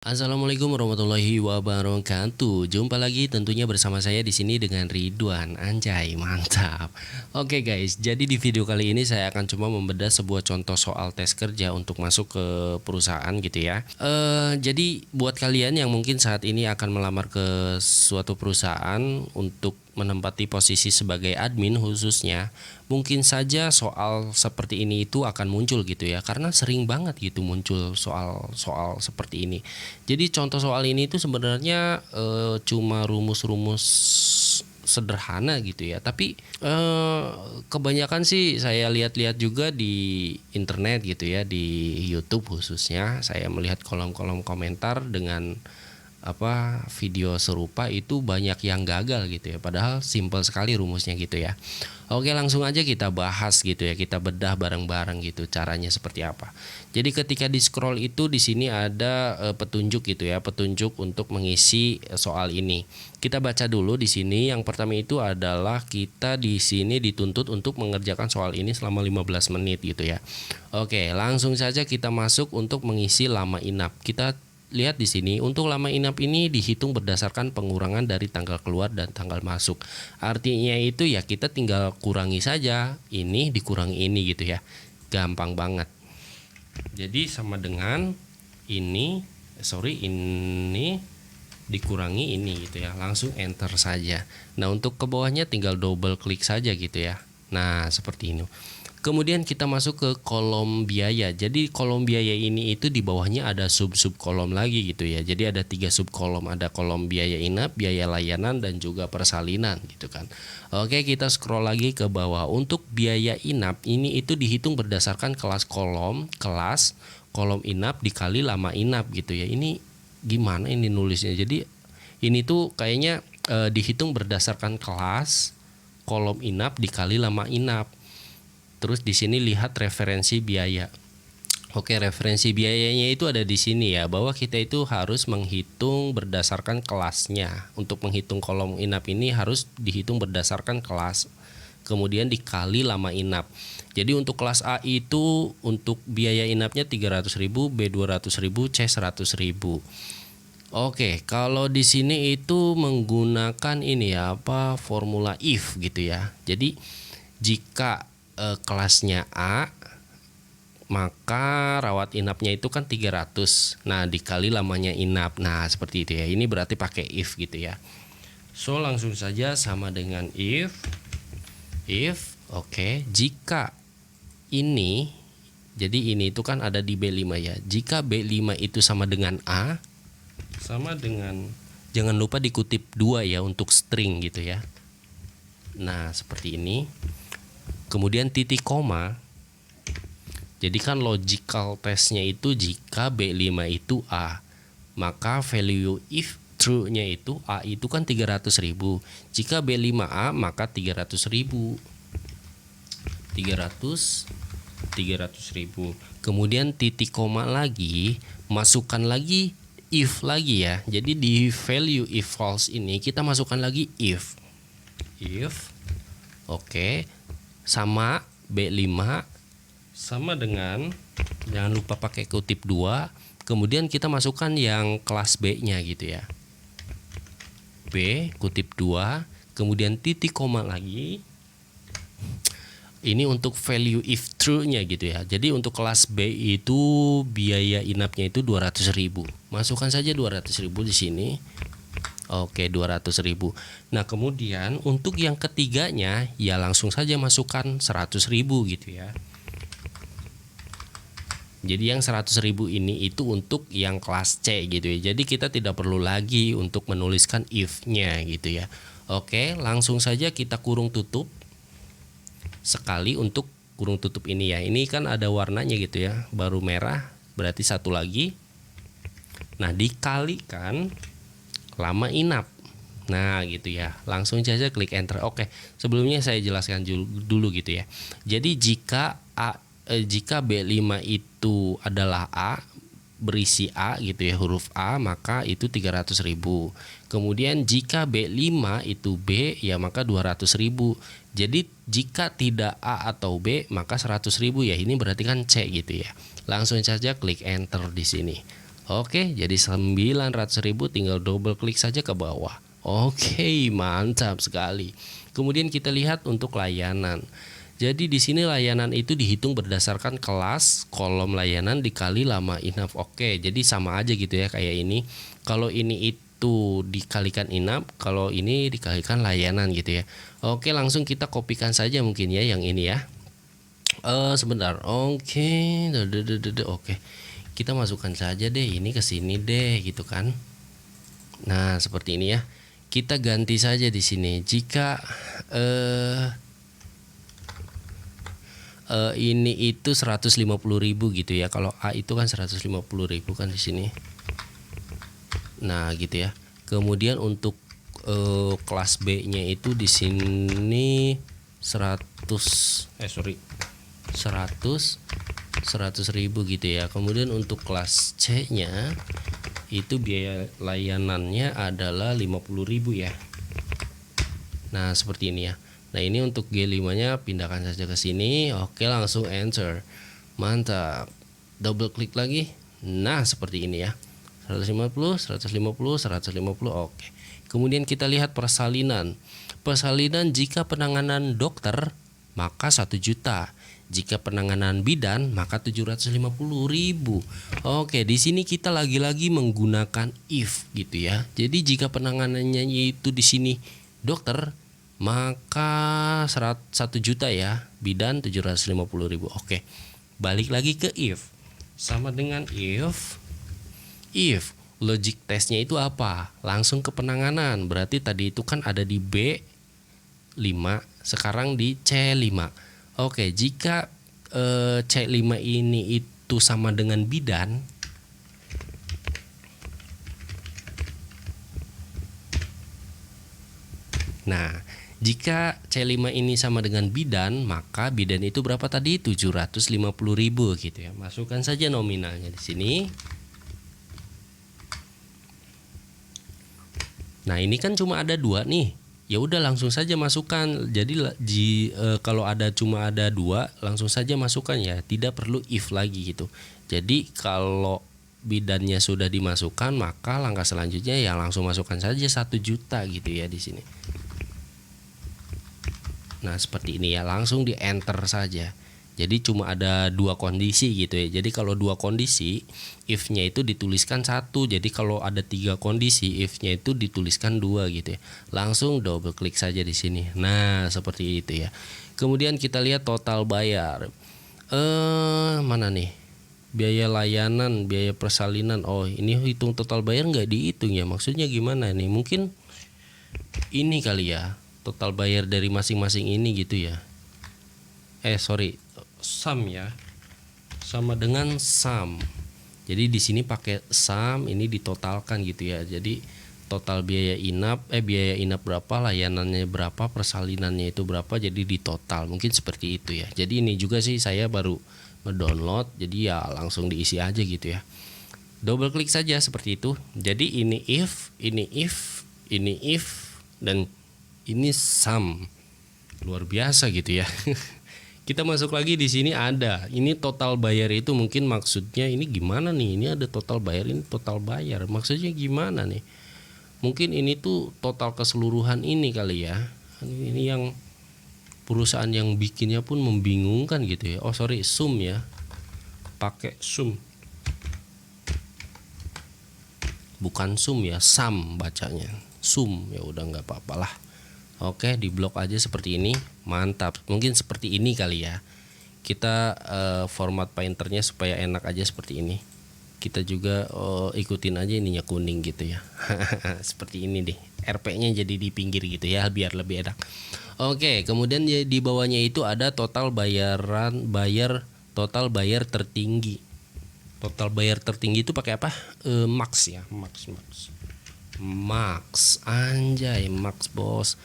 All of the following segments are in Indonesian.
Assalamualaikum warahmatullahi wabarakatuh. Jumpa lagi tentunya bersama saya di sini dengan Ridwan. Anjay, mantap. Oke guys, jadi di video kali ini saya akan coba membedah sebuah contoh soal tes kerja untuk masuk ke perusahaan gitu ya. Jadi buat kalian yang mungkin saat ini akan melamar ke suatu perusahaan untuk menempati posisi sebagai admin khususnya, mungkin saja soal seperti ini itu akan muncul gitu ya, karena sering banget gitu muncul soal-soal seperti ini. Jadi contoh soal ini itu sebenarnya cuma rumus-rumus sederhana gitu ya, tapi kebanyakan sih saya lihat-lihat juga di internet gitu ya, di YouTube khususnya saya melihat kolom-kolom komentar dengan video serupa itu banyak yang gagal gitu ya, padahal simpel sekali rumusnya gitu ya. Oke, langsung aja kita bahas gitu ya, kita bedah bareng-bareng gitu caranya seperti apa. Jadi ketika di scroll itu di sini ada petunjuk gitu ya, petunjuk untuk mengisi soal ini. Kita baca dulu di sini. Yang pertama itu adalah kita di sini dituntut untuk mengerjakan soal ini selama 15 menit gitu ya. Oke, langsung saja kita masuk untuk mengisi lama inap. Kita lihat di sini, untuk lama inap ini dihitung berdasarkan pengurangan dari tanggal keluar dan tanggal masuk. Artinya itu ya kita tinggal kurangi saja, ini dikurangi ini gitu ya. Gampang banget. Jadi sama dengan ini dikurangi ini gitu ya. Langsung enter saja. Nah, untuk ke bawahnya tinggal double klik saja gitu ya. Nah, seperti ini. Kemudian kita masuk ke kolom biaya. Jadi kolom biaya ini itu di bawahnya ada sub-sub kolom lagi gitu ya. Jadi ada 3 sub kolom, ada kolom biaya inap, biaya layanan, dan juga persalinan gitu kan. Oke, kita scroll lagi ke bawah. Untuk biaya inap ini itu dihitung berdasarkan kelas kolom inap dikali lama inap gitu ya. Ini gimana ini nulisnya? Jadi ini tuh kayaknya dihitung berdasarkan kelas kolom inap dikali lama inap. Terus di sini lihat referensi biaya. Oke, referensi biayanya itu ada di sini ya, bahwa kita itu harus menghitung berdasarkan kelasnya. Untuk menghitung kolom inap ini harus dihitung berdasarkan kelas. Kemudian dikali lama inap. Jadi untuk kelas A itu untuk biaya inapnya 300.000, B 200.000, C 100.000. Oke, kalau di sini itu menggunakan ini ya, formula if gitu ya. Jadi jika kelasnya A, maka rawat inapnya itu kan 300. Nah, dikali lamanya inap. Nah, seperti itu ya. Ini berarti pakai if gitu ya. So, langsung saja sama dengan if oke, jika ini, jadi ini itu kan ada di B5 ya. Jika B5 itu sama dengan A, sama dengan, jangan lupa dikutip 2 ya untuk string gitu ya. Nah, seperti ini. Kemudian titik koma. Jadi kan logical testnya itu jika B5 itu A, maka value if true-nya itu A itu kan 300.000. Jika B5A maka 300.000. 300.000. Kemudian titik koma lagi, masukkan lagi if lagi ya. Jadi di value if false ini kita masukkan lagi if oke, sama B5 sama dengan, jangan lupa pakai kutip 2, kemudian kita masukkan yang kelas B-nya gitu ya. B kutip 2, kemudian titik koma lagi. Ini untuk value if true-nya gitu ya. Jadi untuk kelas B itu biaya inapnya itu 200.000. Masukkan saja 200.000 di sini. Oke, 200.000. Nah, kemudian untuk yang ketiganya ya langsung saja masukkan 100.000 gitu ya. Jadi yang 100.000 ini itu untuk yang kelas C gitu ya. Jadi kita tidak perlu lagi untuk menuliskan if-nya gitu ya. Oke, langsung saja kita kurung tutup sekali untuk kurung tutup ini ya. Ini kan ada warnanya gitu ya, baru merah, berarti satu lagi. Nah, dikalikan lama inap. Nah, gitu ya. Langsung saja klik enter. Oke, sebelumnya saya jelaskan dulu gitu ya. Jadi jika B5 itu adalah A, berisi A gitu ya, huruf A, maka itu 300.000. Kemudian jika B5 itu B, ya maka 200.000. Jadi jika tidak A atau B, maka 100.000 ya. Ini berarti kan C gitu ya. Langsung saja klik enter di sini. Oke, jadi 900.000 tinggal double klik saja ke bawah. Oke, mantap sekali. Kemudian kita lihat untuk layanan. Jadi di sini layanan itu dihitung berdasarkan kelas kolom layanan dikali lama enough. Oke, jadi sama aja gitu ya kayak ini. Kalau ini itu dikalikan enough, kalau ini dikalikan layanan gitu ya. Oke, langsung kita kopikan saja mungkin ya yang ini ya. Sebentar. Oke. Oke. Kita masukkan saja deh ini ke sini deh gitu kan. Nah, seperti ini ya. Kita ganti saja di sini. Jika ini itu 150.000 gitu ya. Kalau A itu kan 150.000 kan di sini. Nah, gitu ya. Kemudian untuk kelas B-nya itu di sini 100.000 gitu ya. Kemudian untuk kelas C-nya itu biaya layanannya adalah 50.000 ya. Nah, seperti ini ya. Nah, ini untuk G5-nya pindahkan saja ke sini. Oke, langsung enter. Mantap. Double klik lagi. Nah, seperti ini ya. 150, 150, 150. Oke. Kemudian kita lihat persalinan. Persalinan jika penanganan dokter maka 1 juta. Jika penanganan bidan maka 750.000. Oke, di sini kita lagi-lagi menggunakan if gitu ya. Jadi jika penanganannya itu di sini dokter maka 1 juta ya, bidan 750.000. Oke. Balik lagi ke if. Sama dengan if logic testnya itu apa? Langsung ke penanganan. Berarti tadi itu kan ada di B5, sekarang di C5. Oke, jika C5 ini itu sama dengan bidan, nah, jika C5 ini sama dengan bidan, maka bidan itu berapa tadi? 750.000 gitu ya. Masukkan saja nominalnya di sini. Nah, ini kan cuma ada 2 nih. Ya udah langsung saja masukkan. Jadi kalau cuma ada 2, langsung saja masukkan ya. Tidak perlu if lagi gitu. Jadi kalau bidannya sudah dimasukkan, maka langkah selanjutnya ya langsung masukkan saja 1 juta gitu ya di sini. Nah, seperti ini ya, langsung di enter saja. Jadi cuma ada 2 kondisi gitu ya. Jadi kalau 2 kondisi, if-nya itu dituliskan 1. Jadi kalau ada 3 kondisi, if-nya itu dituliskan 2 gitu ya. Langsung double klik saja di sini. Nah, seperti itu ya. Kemudian kita lihat total bayar. Mana nih? Biaya layanan, biaya persalinan. Oh, ini hitung total bayar nggak dihitung ya. Maksudnya gimana nih? Mungkin ini kali ya. Total bayar dari masing-masing ini gitu ya. Sum ya, sama dengan sum. Jadi di sini pakai sum, ini ditotalkan gitu ya. Jadi total biaya inap berapa, layanannya berapa, persalinannya itu berapa, jadi ditotal. Mungkin seperti itu ya. Jadi ini juga sih saya baru ngedownload, jadi ya langsung diisi aja gitu ya. Double klik saja seperti itu. Jadi ini if, dan ini sum. Luar biasa gitu ya. Kita masuk lagi di sini ada. Ini total bayar itu mungkin maksudnya ini gimana nih? Ini ada total bayar, ini total bayar. Maksudnya gimana nih? Mungkin ini tuh total keseluruhan ini kali ya. Ini yang perusahaan yang bikinnya pun membingungkan gitu ya. Sum ya. Pakai sum. Bukan sum ya, sum bacanya. Sum, ya udah nggak apa-apalah. Oke, diblok aja seperti ini. Mantap. Mungkin seperti ini kali ya. Kita format painternya supaya enak aja seperti ini. Kita juga ikutin aja ininya kuning gitu ya. Seperti ini deh. RP-nya jadi di pinggir gitu ya biar lebih enak. Oke, kemudian di bawahnya itu ada total total bayar tertinggi. Total bayar tertinggi itu pakai apa? Max ya, Max. Anjay, Max bos.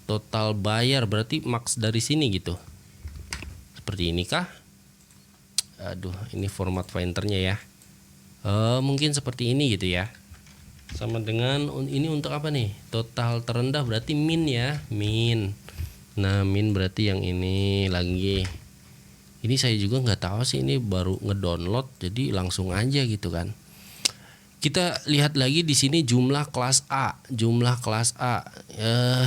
Total bayar berarti max dari sini gitu. Seperti ini kah? Aduh, ini format painternya ya. Mungkin seperti ini gitu ya. Sama dengan ini untuk apa nih? Total terendah berarti min ya, min. Nah, min berarti yang ini lagi. Ini saya juga nggak tahu sih, ini baru ngedownload jadi langsung aja gitu kan. Kita lihat lagi di sini jumlah kelas A,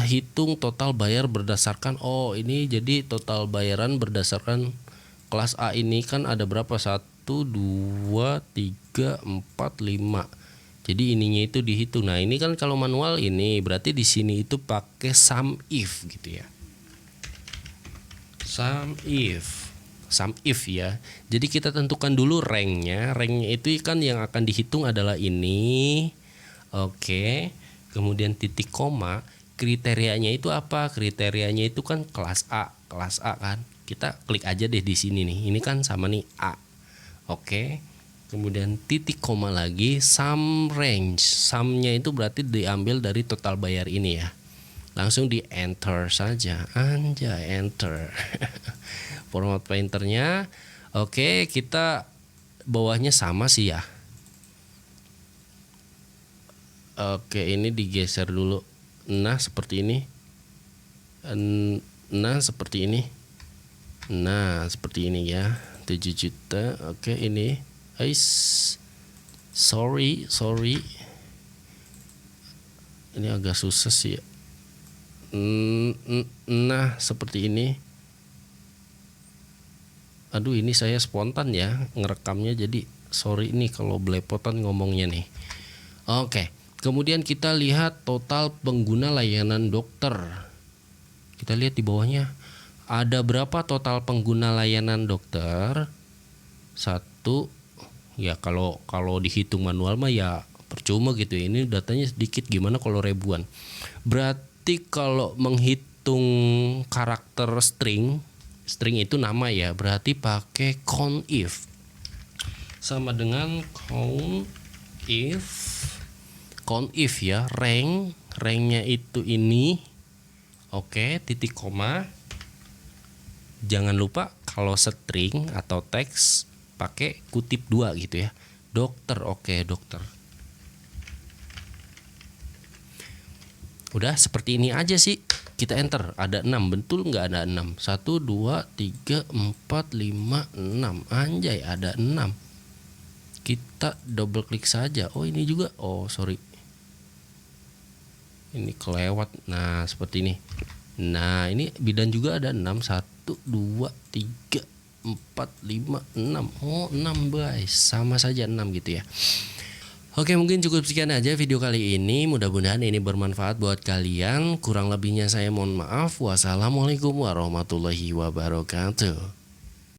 hitung total bayar berdasarkan, oh ini jadi total bayaran berdasarkan kelas A ini kan ada berapa, 1, 2, 3, 4, 5. Jadi ininya itu dihitung. Nah ini kan kalau manual ini berarti di sini itu pakai sum if gitu ya. Sum if ya. Jadi kita tentukan dulu ranknya. Ranknya itu kan yang akan dihitung adalah ini. Oke. Kemudian titik koma. Kriterianya itu apa? Kriterianya itu kan kelas A kan. Kita klik aja deh di sini nih. Ini kan sama nih A. Oke. Kemudian titik koma lagi sum range. Sumnya itu berarti diambil dari total bayar ini ya. Langsung di enter saja. Anjay, enter. Format painternya. Oke, kita bawahnya sama sih ya. Oke, ini digeser dulu. Nah, seperti ini. Nah, seperti ini. Nah, seperti ini ya. 7 juta. Oke, ini. Sorry. Ini agak susah sih ya. Nah, seperti ini. Aduh, ini saya spontan ya ngerekamnya, jadi sorry nih kalau belepotan ngomongnya nih. Oke, kemudian kita lihat total pengguna layanan dokter. Kita lihat di bawahnya ada berapa total pengguna layanan dokter. 1 ya, kalau dihitung manual mah ya percuma gitu ya. Ini datanya sedikit, gimana kalau ribuan. Berarti kalau menghitung karakter string itu nama ya, berarti pakai count if. Sama dengan count if ya, ranknya itu ini. Oke, titik koma. Jangan lupa kalau string atau teks pakai kutip 2 gitu ya. Dokter, oke, dokter. Udah seperti ini aja sih. Kita enter, ada 6, betul nggak ada 6? 1, 2, 3, 4, 5, 6. Anjay, ada 6. Kita double klik saja. Oh ini juga, oh sorry, ini kelewat. Nah seperti ini. Nah ini bidan juga ada 6. 1, 2, 3, 4, 5, 6. Oh 6 guys, sama saja 6 gitu ya. Oke, mungkin cukup sekian aja video kali ini. Mudah-mudahan ini bermanfaat buat kalian. Kurang lebihnya saya mohon maaf. Wassalamualaikum warahmatullahi wabarakatuh.